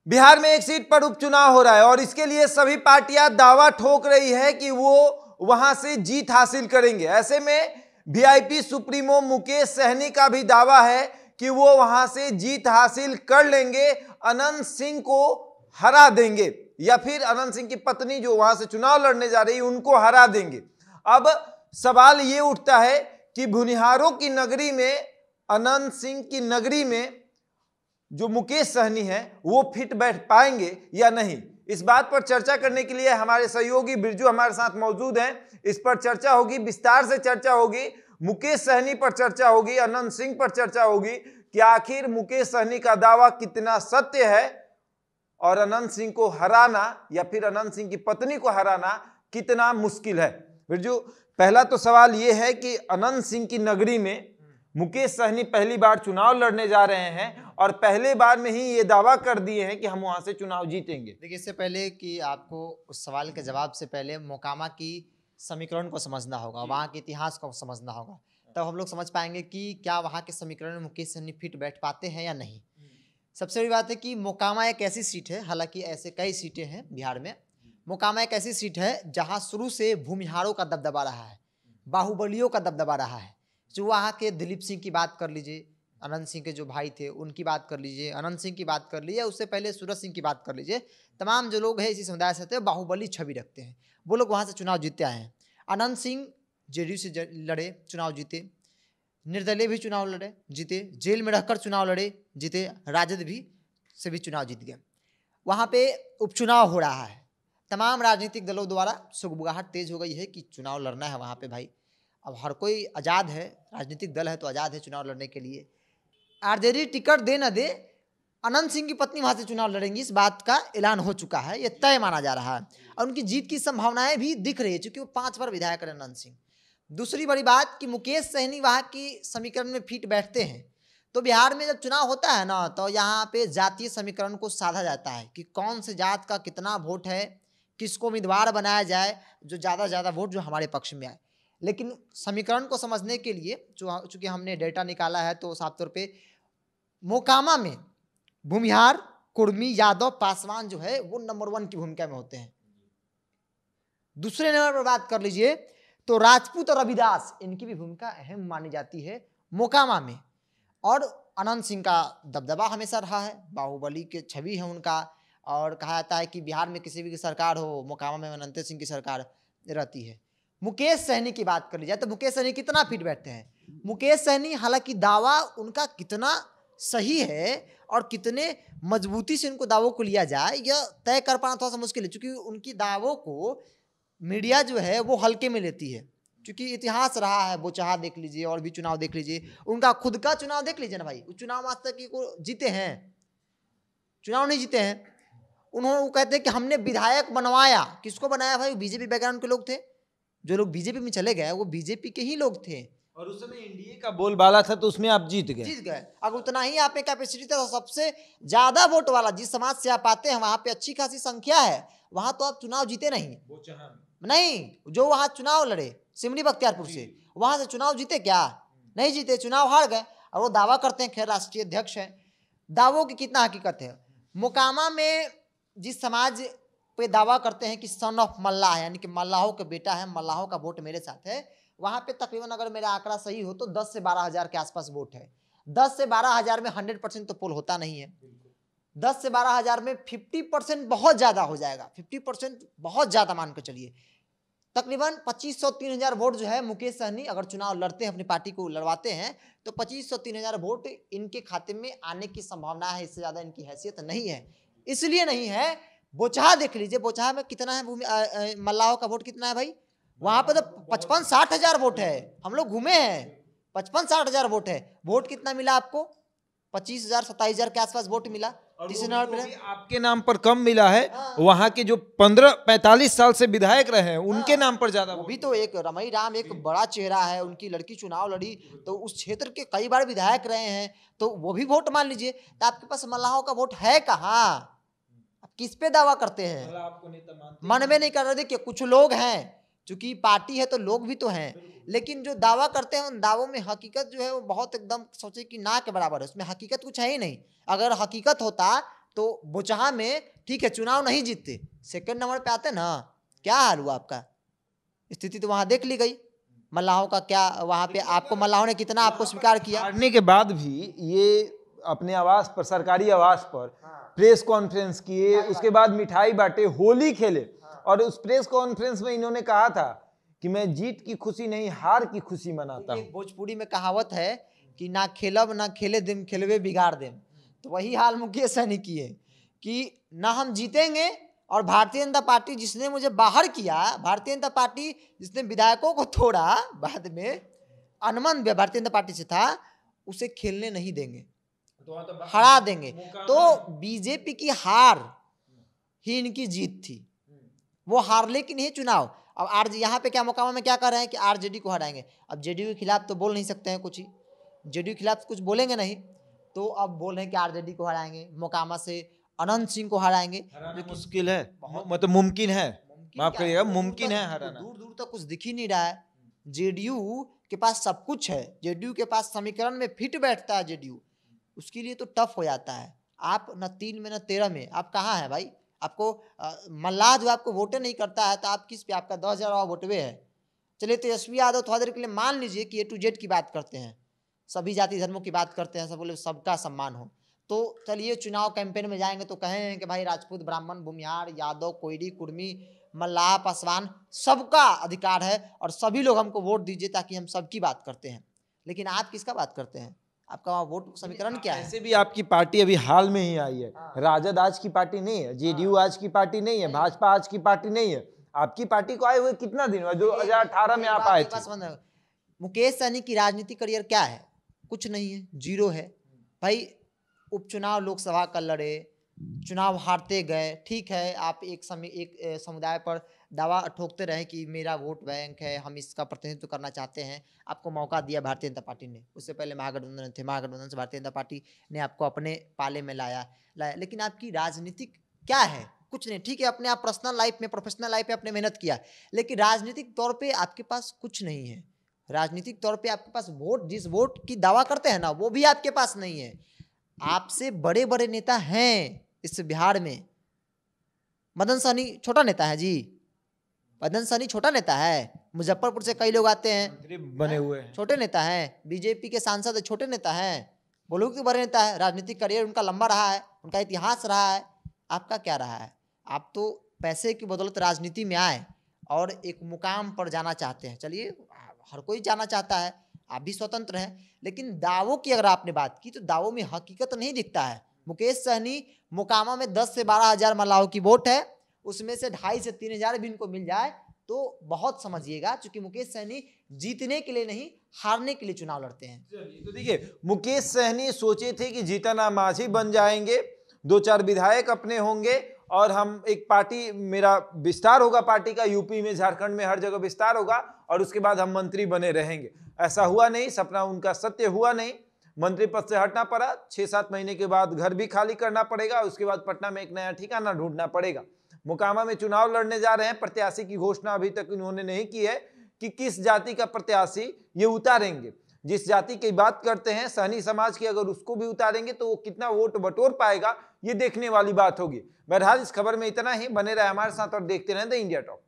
बिहार में एक सीट पर उपचुनाव हो रहा है और इसके लिए सभी पार्टियां दावा ठोक रही है कि वो वहां से जीत हासिल करेंगे। ऐसे में वीआईपी सुप्रीमो मुकेश सहनी का भी दावा है कि वो वहां से जीत हासिल कर लेंगे, अनंत सिंह को हरा देंगे या फिर अनंत सिंह की पत्नी जो वहां से चुनाव लड़ने जा रही है उनको हरा देंगे। अब सवाल ये उठता है कि भुनिहारों की नगरी में, अनंत सिंह की नगरी में जो मुकेश सहनी है वो फिट बैठ पाएंगे या नहीं। इस बात पर चर्चा करने के लिए हमारे सहयोगी बिरजू हमारे साथ मौजूद हैं। इस पर चर्चा होगी, विस्तार से चर्चा होगी, मुकेश सहनी पर चर्चा होगी, अनंत सिंह पर चर्चा होगी कि आखिर मुकेश सहनी का दावा कितना सत्य है और अनंत सिंह को हराना या फिर अनंत सिंह की पत्नी को हराना कितना मुश्किल है। बिरजू, पहला तो सवाल यह है कि अनंत सिंह की नगरी में मुकेश सहनी पहली बार चुनाव लड़ने जा रहे हैं और पहले बार में ही ये दावा कर दिए हैं कि हम वहां से चुनाव जीतेंगे। देखिए, इससे पहले कि आपको उस सवाल के जवाब से पहले मोकामा की समीकरण को समझना होगा, वहाँ के इतिहास को समझना होगा, तब हम लोग समझ पाएंगे कि क्या वहाँ के समीकरण में मुकेश सहनी फिट बैठ पाते हैं या नहीं। सबसे बड़ी बात है कि मोकामा एक ऐसी सीट है, हालांकि ऐसे कई सीटें हैं बिहार में, मोकामा एक ऐसी सीट है जहाँ शुरू से भूमिहारों का दबदबा रहा है, बाहुबलियों का दबदबा रहा है। जो वहाँ के दिलीप सिंह की बात कर लीजिए, अनंत सिंह के जो भाई थे उनकी बात कर लीजिए, अनंत सिंह की बात कर लीजिए, उससे पहले सूरज सिंह की बात कर लीजिए, तमाम जो लोग हैं इसी समुदाय से थे, बाहुबली छवि रखते हैं, वो लोग वहाँ से चुनाव जीतते आए हैं। अनंत सिंह जेडीयू से लड़े, चुनाव जीते, निर्दलीय भी चुनाव लड़े, जीते, जेल में रहकर चुनाव लड़े, जीते, राजद भी से भी चुनाव जीत गए। वहाँ पे उपचुनाव हो रहा है, तमाम राजनीतिक दलों द्वारा सुगबुगाहट तेज हो गई है कि चुनाव लड़ना है वहाँ पे भाई। अब हर कोई आज़ाद है, राजनीतिक दल है तो आज़ाद है चुनाव लड़ने के लिए। आरजेडी टिकट दे न दे, अनंत सिंह की पत्नी वहाँ से चुनाव लड़ेंगी, इस बात का ऐलान हो चुका है, ये तय माना जा रहा है और उनकी जीत की संभावनाएं भी दिख रही है, क्योंकि वो 5 बार विधायक है अनंत सिंह। दूसरी बड़ी बात कि मुकेश सहनी वहाँ की समीकरण में फिट बैठते हैं, तो बिहार में जब चुनाव होता है ना, तो यहाँ पे जातीय समीकरण को साधा जाता है कि कौन से जात का कितना वोट है, किसको उम्मीदवार बनाया जाए जो ज़्यादा वोट जो हमारे पक्ष में आए। लेकिन समीकरण को समझने के लिए चूँकि हमने डेटा निकाला है, तो साफ तौर पे मोकामा में भूमिहार, कुर्मी, यादव, पासवान जो है वो नंबर 1 की भूमिका में होते हैं। दूसरे नंबर पर बात कर लीजिए तो राजपूत और रविदास, इनकी भी भूमिका अहम मानी जाती है मोकामा में। और अनंत सिंह का दबदबा हमेशा रहा है, बाहुबली के छवि है उनका, और कहा जाता है कि बिहार में किसी भी की सरकार हो, मोकामा में अनंत सिंह की सरकार रहती है। मुकेश सहनी की बात कर ली जाए तो मुकेश सहनी कितना फिट बैठते हैं। मुकेश सहनी, हालांकि दावा उनका कितना सही है और कितने मजबूती से उनको दावों को लिया जाए यह तय कर पाना थोड़ा सा मुश्किल है, क्योंकि उनकी दावों को मीडिया जो है वो हल्के में लेती है, क्योंकि इतिहास रहा है। बोचहा देख लीजिए और भी चुनाव देख लीजिए, उनका खुद का चुनाव देख लीजिए ना भाई, वो चुनाव आज तक को जीते हैं, चुनाव नहीं जीते हैं। उन्होंने वो कहते हैं कि हमने विधायक बनवाया, किसको बनाया भाई? बीजेपी बैकग्राउंड के लोग थे, जो लोग बीजेपी में चले गए वो बीजेपी के ही लोग थे, और उस समय एनडीए का बोलबाला था तो उसमें आप जीत गए। अगर उतना ही आप में कैपेसिटी था, तो सबसे ज्यादा वोट वाला जिस समाज से आप आते हैं वहां पे अच्छी खासी संख्या है, वहां तो आप चुनाव जीते नहीं, जो वहां चुनाव लड़े सिमरी बख्तियारपुर से, वहां से चुनाव जीते क्या? नहीं जीते, चुनाव हार गए। और वो दावा करते हैं, खैर राष्ट्रीय अध्यक्ष है, दावों की कितना हकीकत है। मोकामा में जिस समाज पे दावा करते हैं कि सन ऑफ मल्लाह, यानी कि मल्लाहों के बेटा है, मल्लाहों का वोट मेरे साथ है, वहाँ पे तकरीबन अगर मेरा आंकड़ा सही हो तो 10 से 12 हज़ार के आसपास वोट है। 10 से 12 हज़ार में 100% तो पोल होता नहीं है। 10 से 12 हज़ार में 50% बहुत ज़्यादा हो जाएगा, 50% बहुत ज़्यादा मान कर चलिए। तकरीबन 2500-3000 वोट जो है मुकेश सहनी अगर चुनाव लड़ते हैं, अपनी पार्टी को लड़वाते हैं, तो 2500-3000 वोट इनके खाते में आने की संभावना है, इससे ज़्यादा इनकी हैसियत नहीं है। इसलिए नहीं है, बोचहा देख लीजिए, बोचहा में कितना है मल्लाहों का वोट कितना है भाई? वहां पे तो 55-60 हज़ार वोट है, हम लोग घूमे हैं, 55-60 हज़ार वोट है। वोट कितना मिला आपको? 25,000-27,000 के आसपास वोट मिला। आपके नाम पर कम मिला है। वहां के जो 15-45 साल से विधायक रहे हैं उनके नाम पर ज्यादा। वो भी तो एक रमई राम एक बड़ा चेहरा है, उनकी लड़की चुनाव लड़ी तो उस क्षेत्र के कई बार विधायक रहे हैं, तो वो भी वोट मान लीजिए। तो आपके पास मल्लाहों का वोट है कहाँ? आप किस पे दावा करते हैं? मन में नहीं कर रहे। देखिए, कुछ लोग हैं, चूंकि पार्टी है तो लोग भी तो हैं, लेकिन जो दावा करते हैं उन दावों में हकीकत जो है वो बहुत एकदम सोचे कि ना के बराबर है, उसमें हकीकत कुछ है ही नहीं। अगर हकीकत होता तो बोचहा में ठीक है चुनाव नहीं जीतते, सेकंड नंबर पे आते ना, क्या हाल हुआ आपका? स्थिति तो वहां देख ली गई। मल्लाहों का क्या वहां पे, आपको मल्लाहों ने कितना आपको स्वीकार किया? हारने के बाद भी ये अपने आवास पर, सरकारी आवास पर प्रेस कॉन्फ्रेंस किए, उसके बाद मिठाई बांटे, होली खेले, और उस प्रेस कॉन्फ्रेंस में इन्होंने कहा था कि मैं जीत की खुशी नहीं हार की खुशी मनाता हूं। भोजपुरी में कहावत है कि ना खेलब ना खेले दिम, खेलवे बिगाड़ देम। तो वही हाल मुकेश सहनी की है कि ना हम जीतेंगे, और भारतीय जनता पार्टी जिसने मुझे बाहर किया, भारतीय जनता पार्टी जिसने विधायकों को तोड़ा, बाद में अनमन भारतीय जनता पार्टी से था, उसे खेलने नहीं देंगे, हरा देंगे। तो बीजेपी की हार ही इनकी जीत थी, वो हार लेकिन नहीं चुनाव। अब आर यहाँ पे क्या मोकामा में क्या कर रहे हैं कि आरजेडी को हराएंगे। अब जेडीयू के खिलाफ तो बोल नहीं सकते हैं कुछ ही, जेडीयू के खिलाफ कुछ बोलेंगे नहीं, तो अब बोल रहे हैं कि आरजेडी को हराएंगे, मोकामा से अनंत सिंह को हराएंगे। मुश्किल है, मतलब मुमकिन है, माफ करिएगा, मुमकिन है हराना। दूर दूर तक कुछ दिख ही नहीं रहा है। जेडीयू के पास सब कुछ है, जेडीयू के पास समीकरण में फिट बैठता है जेडीयू, उसके लिए तो टफ हो जाता है। आप न 3 में न 13 में, आप कहाँ हैं भाई? आपको मल्लाह जो आपको वोटे नहीं करता है तो आप किस पे, आपका 10,000 वोटवे है। चलिए तेजस्वी यादव थोड़ा देर के लिए मान लीजिए कि A to Z की बात करते हैं, सभी जाति धर्मों की बात करते हैं, सब बोले सबका सम्मान हो, तो चलिए चुनाव कैंपेन में जाएंगे तो कहें कि भाई राजपूत, ब्राह्मण, भूमिहार, यादव, कोयरी, कुर्मी, मल्लाह, पासवान, सबका अधिकार है और सभी लोग हमको वोट दीजिए ताकि हम सबकी बात करते हैं। लेकिन आप किसका बात करते हैं? आपका वहाँ वोट समीकरण क्या है? ऐसे भी आपकी पार्टी अभी हाल में ही आई है, राजद आज की पार्टी नहीं है, जेडीयू आज की पार्टी नहीं है, भाजपा आज की पार्टी नहीं है। आपकी पार्टी को आए हुए कितना दिन हुआ? 2018 में आप आए थे। मुकेश सहनी की राजनीतिक करियर क्या है? कुछ नहीं है, जीरो है भाई। उपचुनाव लोकसभा का लड़े, चुनाव हारते गए, ठीक है, आप एक समुदाय पर दावा ठोकते रहे कि मेरा वोट बैंक है, हम इसका प्रतिनिधित्व करना चाहते हैं। आपको मौका दिया भारतीय जनता पार्टी ने, उससे पहले महागठबंधन थे, महागठबंधन से भारतीय जनता पार्टी ने आपको अपने पाले में लाया। लेकिन आपकी राजनीतिक क्या है? कुछ नहीं। ठीक है, अपने आप पर्सनल लाइफ में, प्रोफेशनल लाइफ में आपने मेहनत किया, लेकिन राजनीतिक तौर पर आपके पास कुछ नहीं है। राजनीतिक तौर पर आपके पास वोट, जिस वोट की दावा करते हैं ना, वो भी आपके पास नहीं है। आपसे बड़े बड़े नेता हैं इस बिहार में। मदन सहनी छोटा नेता है जी, मदन सहनी छोटा नेता है। मुजफ्फरपुर से कई लोग आते हैं, मंत्री बने हुए हैं, छोटे नेता हैं। बीजेपी के सांसद छोटे नेता हैं, बोलो कि बड़े नेता है। राजनीतिक करियर उनका लंबा रहा है, उनका इतिहास रहा है। आपका क्या रहा है? आप तो पैसे की बदौलत राजनीति में आए और एक मुकाम पर जाना चाहते हैं। चलिए, हर कोई जाना चाहता है, आप भी स्वतंत्र हैं, लेकिन दावों की अगर आपने बात की तो दावों में हकीकत नहीं दिखता है। मुकेश सहनी मोकामा में 10 से 12 हजार मल्लाहों की वोट है, उसमें से 2,500 से 3,000 भी इनको मिल जाए तो बहुत समझिएगा, क्योंकि मुकेश सहनी जीतने के लिए नहीं, हारने के लिए चुनाव लड़ते हैं। तो देखिए, मुकेश सहनी सोचे थे कि जीतन मांझी बन जाएंगे, 2-4 विधायक अपने होंगे और हम एक पार्टी, मेरा विस्तार होगा पार्टी का, यूपी में, झारखंड में, हर जगह विस्तार होगा और उसके बाद हम मंत्री बने रहेंगे। ऐसा हुआ नहीं, सपना उनका सत्य हुआ नहीं। मंत्री पद से हटना पड़ा, 6-7 महीने के बाद घर भी खाली करना पड़ेगा, उसके बाद पटना में एक नया ठिकाना ढूंढना पड़ेगा। मोकामा में चुनाव लड़ने जा रहे हैं, प्रत्याशी की घोषणा अभी तक उन्होंने नहीं की है कि किस जाति का प्रत्याशी ये उतारेंगे। जिस जाति की बात करते हैं सहनी समाज की, अगर उसको भी उतारेंगे तो वो कितना वोट बटोर पाएगा, ये देखने वाली बात होगी। बहरहाल इस खबर में इतना ही। बने रहे हमारे साथ और देखते रहें द इंडिया टॉक।